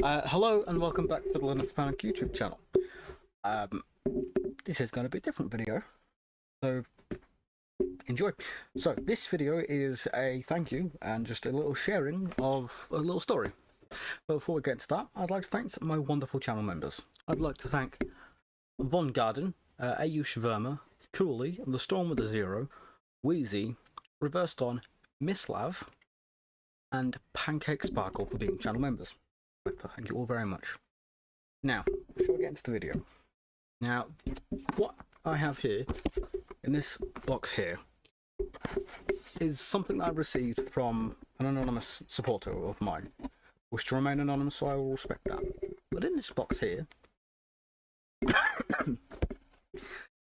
Hello and welcome back to the Linux Panic YouTube channel. Um, this is going to be a different video, so enjoy. So this video is a thank you and just a little sharing of a little story. But before we get into that, I'd like to thank my wonderful channel members. I'd like to thank Von Garden, Ayush Verma, Cooley, The Storm with a Zero, Wheezy, Reversed On, Mislav, and Pancake Sparkle for being channel members. I'd like to thank you all very much. Now, before we get into the video, now what I have here in this box here is something that I received from an anonymous supporter of mine. Wish to remain anonymous, so I will respect that. But in this box here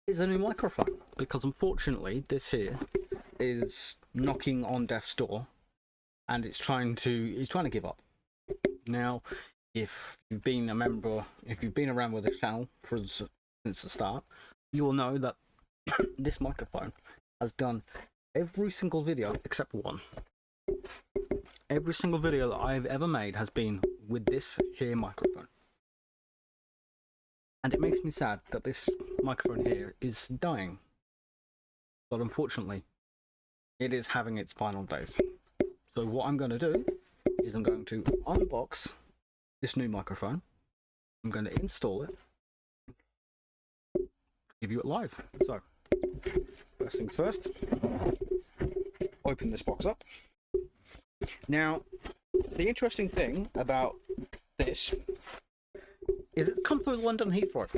is a new microphone, because unfortunately this here is knocking on death's door, and it's trying to give up. Now, if you've been around with this channel since the start, you will know that this microphone has done every single video except one. Every single video that I've ever made has been with this here microphone. And it makes me sad that this microphone here is dying. But unfortunately, it is having its final days. So what I'm going to do is I'm going to unbox this new microphone. I'm going to install it, give you it live. So, first things first, open this box up. Now, the interesting thing about this is it comes through London Heathrow,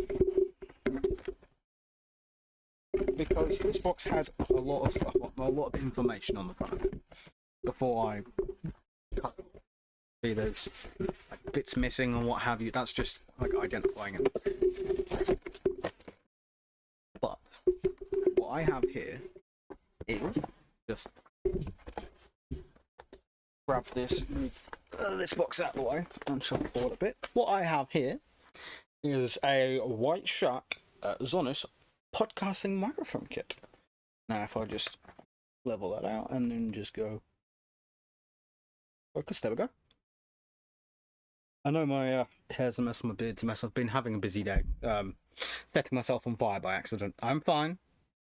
because this box has a lot of information on the front. Before I see there's like bits missing and what have you, that's just like identifying it. But what I have here is just grab this box out of the way and shuffle forward a bit. What I have here is a White Shark Zonis podcasting microphone kit. Now, if I just level that out and then just go focus, there we go. I know my hair's a mess, my beard's a mess. I've been having a busy day, setting myself on fire by accident. I'm fine,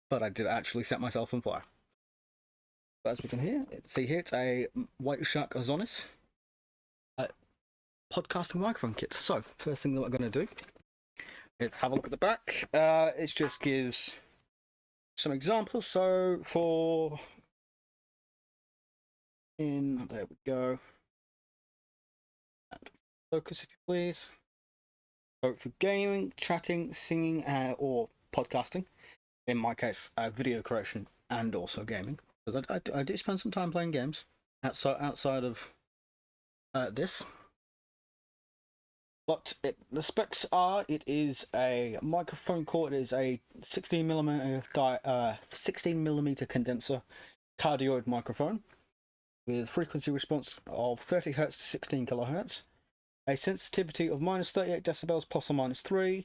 but I did actually set myself on fire. But as we can see here, it's a White Shark Zonis podcasting microphone kit. So, first thing that we're going to do is have a look at the back. It just gives some examples. So, there we go. And focus, if you please. So, for gaming, chatting, singing, or podcasting, in my case, video creation and also gaming. Because I do spend some time playing games outside of this. But the specs are: it is a microphone cord. It is a 16mm condenser cardioid microphone with frequency response of 30 Hz to 16 kHz, a sensitivity of -38 decibels plus or minus 3,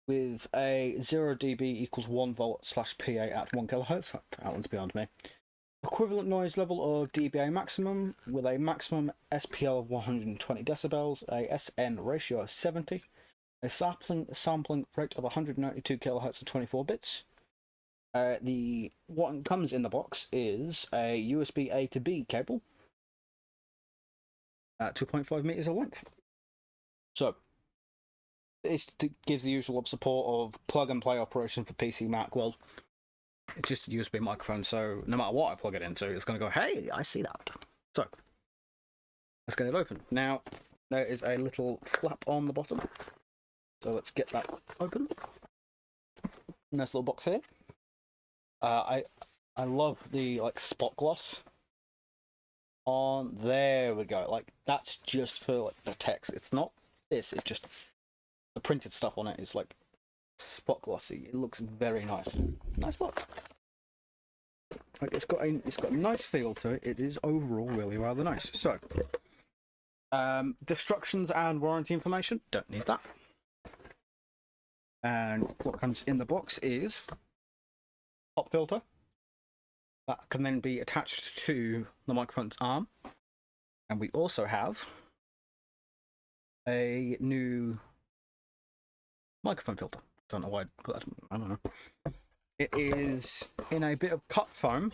with a 0 dB equals 1 volt / PA at 1 kHz. That one's beyond me. Equivalent noise level of dBA maximum, with a maximum SPL of 120 decibels, a SN ratio of 70, a sampling rate of 192 kHz and 24 bits. What comes in the box is a USB A to B cable at 2.5 meters of length. So it gives the usual support of plug and play operation for PC, Mac. Well, it's just a USB microphone, so no matter what I plug it into, it's going to go, hey, I see that. So, let's get it open. Now, there is a little flap on the bottom. So let's get that open. Nice little box here. I love the spot gloss on. There we go. Like, that's just for the text. It's not this. It's just the printed stuff on it is spot glossy. It looks very nice. Nice box. It's got a nice feel to it. It is overall really rather nice. So, instructions and warranty information, don't need that. And what comes in the box is pop filter that can then be attached to the microphone's arm. And we also have a new microphone filter. Don't know why I put that. I don't know. It is in a bit of cut foam,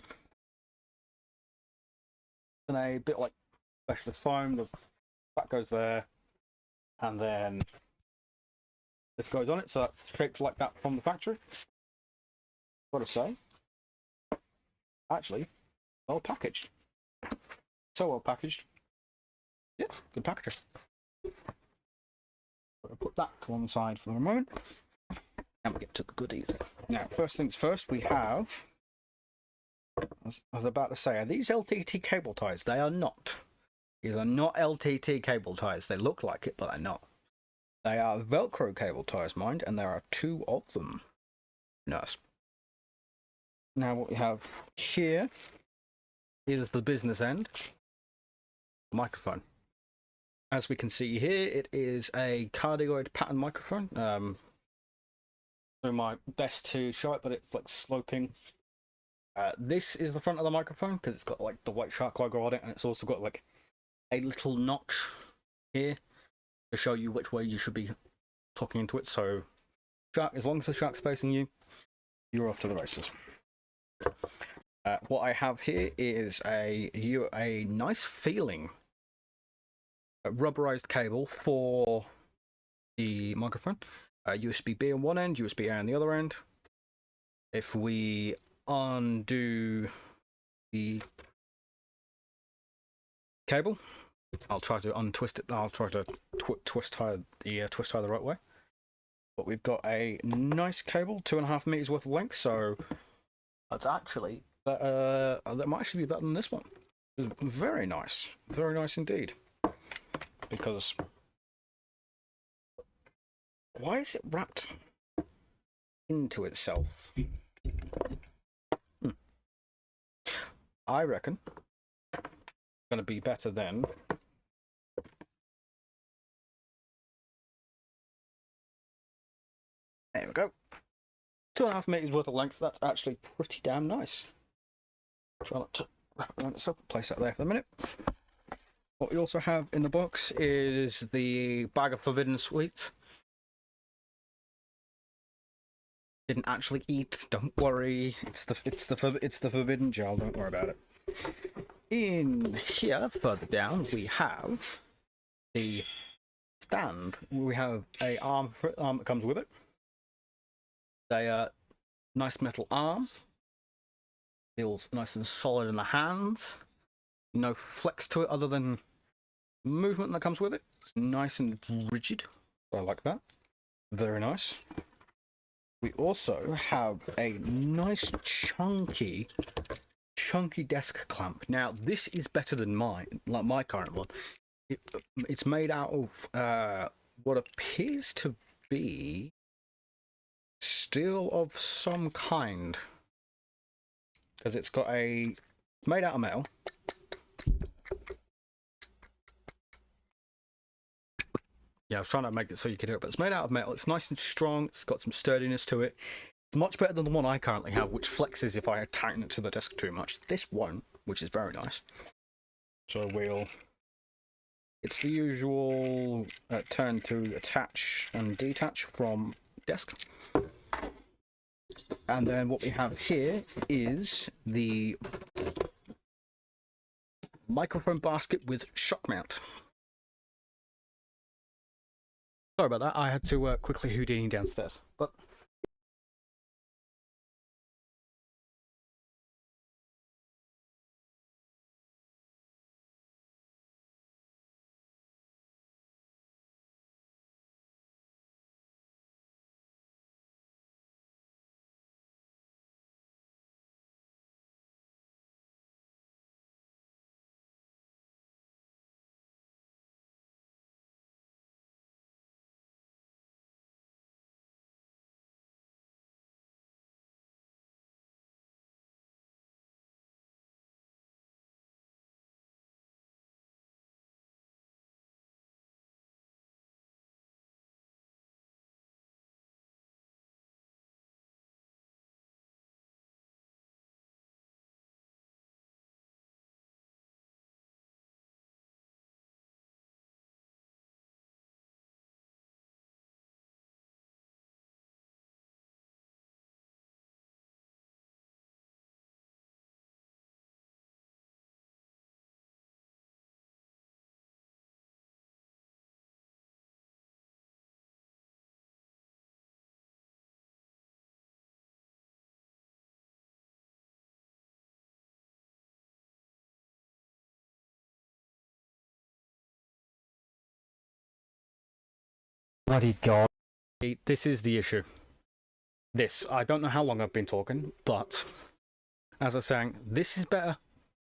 and a bit like specialist foam. That goes there, and then this goes on it. So that's shaped like that from the factory. Gotta say, actually, well packaged. So well packaged. Yeah, good packaging. I'll put that to one side for a moment, and we get to the goodies. Now, first things first, we have. I was about to say, are these LTT cable ties? They are not. These are not LTT cable ties. They look like it, but they're not. They are Velcro cable ties, mind, and there are 2 of them. Nice. Now, what we have here is the business end microphone. As we can see here, it is a cardioid pattern microphone. So my best to show it, but it's like sloping. This is the front of the microphone because it's got like the White Shark logo on it, and it's also got like a little notch here to show you which way you should be talking into it. So, shark, as long as the shark's facing you, you're off to the races. What I have here is a nice feeling rubberized cable for the microphone. USB-B on one end, USB-A on the other end. If we undo the cable, I'll try to untwist it. I'll try to twist tie the right way. But we've got a nice cable, 2.5 meters worth of length. So that's actually that might actually be better than this one. Very nice indeed. Because why is it wrapped into itself? I reckon it's going to be better than there we go. 2.5 meters worth of length. That's actually pretty damn nice. Try not to wrap it around itself. Place that there for a minute. What we also have in the box is the bag of forbidden sweets. Didn't actually eat. Don't worry. It's the forbidden gel. Don't worry about it. In here, further down, we have the stand. We have a arm that comes with it. A nice metal arm. Feels nice and solid in the hands. No flex to it other than movement that comes with it. It's nice and rigid. I like that. Very nice. We also have a nice chunky desk clamp. Now this is better than mine, like my current one. It's made out of what appears to be steel of some kind, because it's got made out of metal. Yeah, I was trying to make it so you could hear it, but it's made out of metal. It's nice and strong. It's got some sturdiness to it. It's much better than the one I currently have, which flexes if I tighten it to the desk too much. This won't, which is very nice. So it's the usual turn to attach and detach from desk. And then what we have here is the microphone basket with shock mount. Sorry about that, I had to quickly Houdini downstairs. But Bloody God. This is the issue. This, I don't know how long I've been talking, but as I was saying, this is better.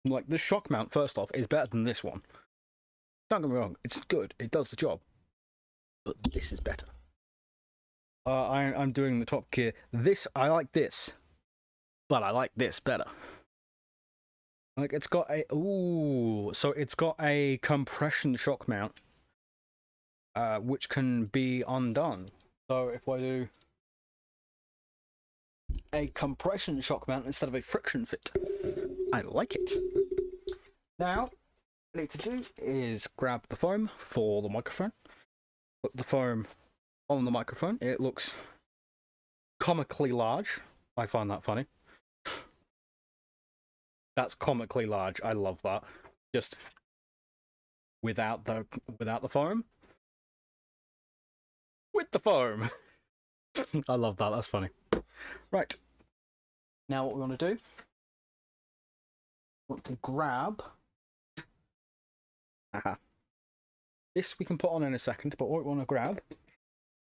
Like, the shock mount, first off, is better than this one. Don't get me wrong, it's good, it does the job. But this is better. I'm doing the top gear. This, I like this. But I like this better. Like, it's got a... Ooh, so it's got a compression shock mount. Which can be undone. So if I do a compression shock mount instead of a friction fit, I like it. Now, what I need to do is grab the foam for the microphone. Put the foam on the microphone. It looks comically large. I find that funny. That's comically large. I love that. Just without the foam. With the foam. I love that. That's funny. Right. Now what we want to do, we want to grab... Aha. This we can put on in a second, but what we want to grab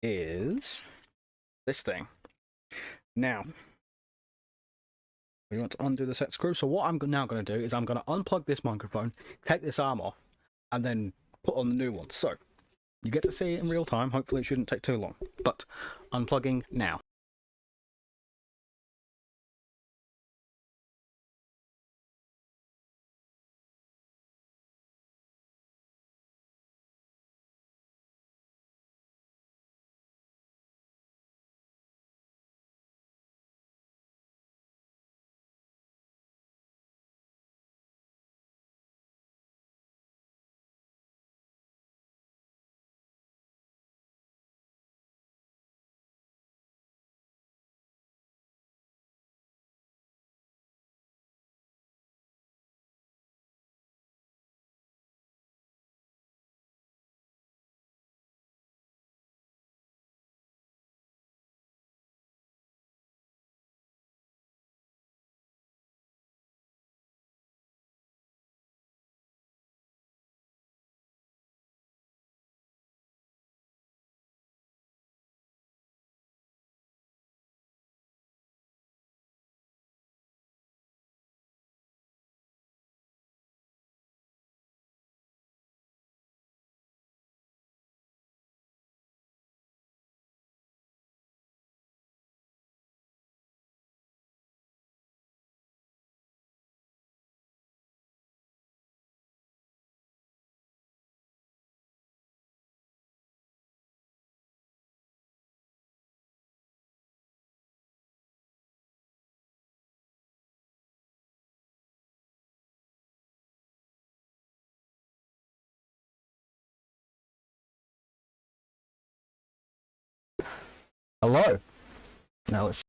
is this thing. Now, we want to undo the set screw. So what I'm now going to do is I'm going to unplug this microphone, take this arm off, and then put on the new one. So, you get to see it in real time. Hopefully it shouldn't take too long. But, unplugging now. Hello. Now let's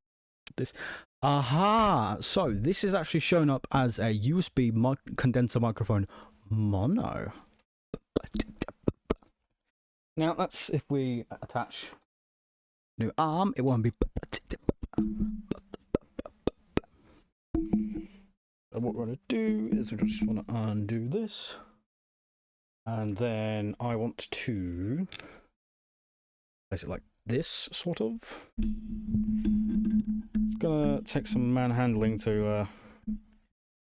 this. Aha! So this is actually shown up as a USB condenser microphone mono. Now that's if we attach new arm, it won't be. So what we're going to do is we just want to undo this, and then I want to place it like this, sort of. It's gonna take some manhandling to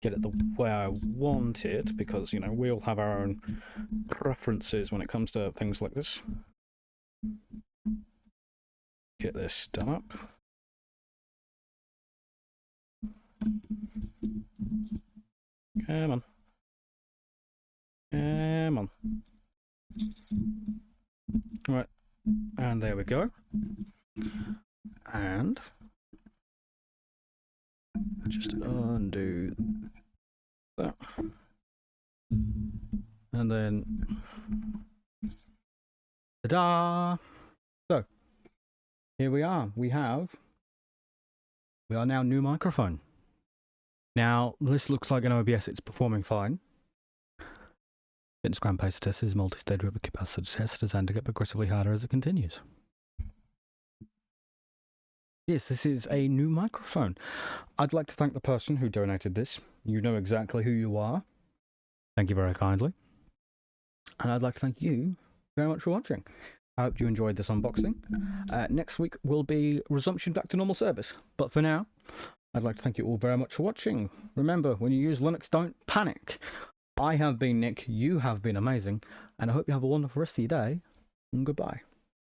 get it the way I want it, because, you know, we all have our own preferences when it comes to things like this. Get this done up. Come on. Come on. Right. And there we go. And just undo that. And then ta-da! So here we are. We are now new microphone. Now this looks like an OBS, it's performing fine. Instagram pacer test is multi-stage river capacity test designed to get progressively harder as it continues. Yes, this is a new microphone. I'd like to thank the person who donated this. You know exactly who you are. Thank you very kindly. And I'd like to thank you very much for watching. I hope you enjoyed this unboxing. Next week will be resumption back to normal service. But for now, I'd like to thank you all very much for watching. Remember, when you use Linux, don't panic. I have been Nick, you have been amazing, and I hope you have a wonderful rest of your day, and goodbye.